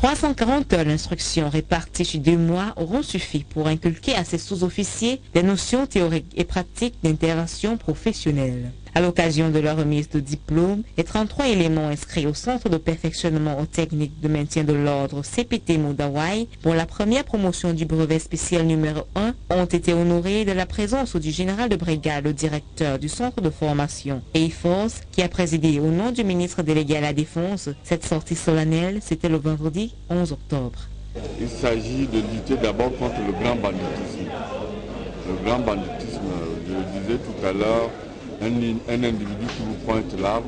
340 heures d'instruction réparties sur 2 mois auront suffi pour inculquer à ces sous-officiers des notions théoriques et pratiques d'intervention professionnelle. À l'occasion de leur remise de diplôme, les 33 éléments inscrits au Centre de perfectionnement aux techniques de maintien de l'ordre CPT Moudawai pour la première promotion du brevet spécial numéro 1 ont été honorés de la présence du général de brigade, le directeur du centre de formation EIFORCE, qui a présidé au nom du ministre délégué à la Défense. Cette sortie solennelle, c'était le vendredi 11 octobre. Il s'agit de lutter d'abord contre le grand banditisme. Le grand banditisme, je le disais tout à l'heure, un individu qui vous pointe l'arme,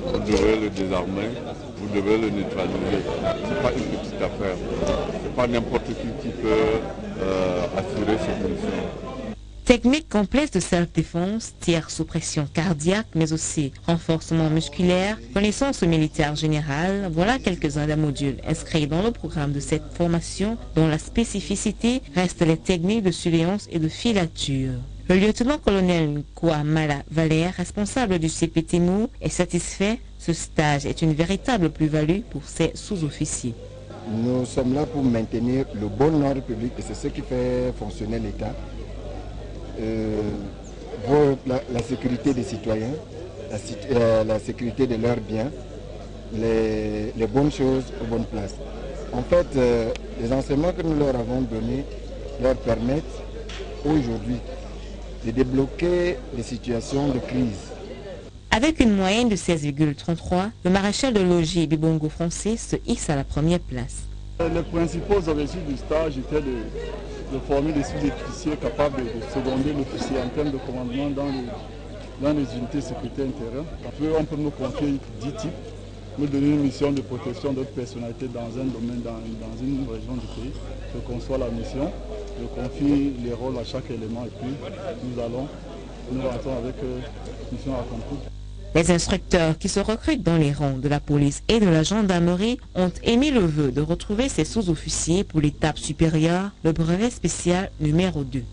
vous devez le désarmer, vous devez le neutraliser. Ce n'est pas une petite affaire. Ce n'est pas n'importe qui peut assurer cette mission. Technique complexe de self-défense, tir sous pression cardiaque, mais aussi renforcement musculaire, connaissance militaire générale, voilà quelques-uns des modules inscrits dans le programme de cette formation dont la spécificité reste les techniques de surveillance et de filature. Le lieutenant-colonel Kouamala Valère, responsable du CPT-MOU, est satisfait. Ce stage est une véritable plus-value pour ses sous-officiers. Nous sommes là pour maintenir le bon ordre public et c'est ce qui fait fonctionner l'État. La sécurité des citoyens, la sécurité de leurs biens, les bonnes choses aux bonnes places. En fait, les enseignements que nous leur avons donnés leur permettent aujourd'hui de débloquer des situations de crise. Avec une moyenne de 16,33, le maréchal de logis Bibongo français se hisse à la première place. Les principaux objectifs du stage étaient de former des sous-officiers capables de seconder l'officier en termes de commandement dans les unités de sécurité intérieure. On peut nous confier 10 types, nous donner une mission de protection d'autres personnalités dans un domaine, dans une région du pays. Je conçois la mission, je confie les rôles à chaque élément et puis nous rentrons avec mission accomplie. Les instructeurs qui se recrutent dans les rangs de la police et de la gendarmerie ont émis le vœu de retrouver ces sous-officiers pour l'étape supérieure, le brevet spécial numéro 2.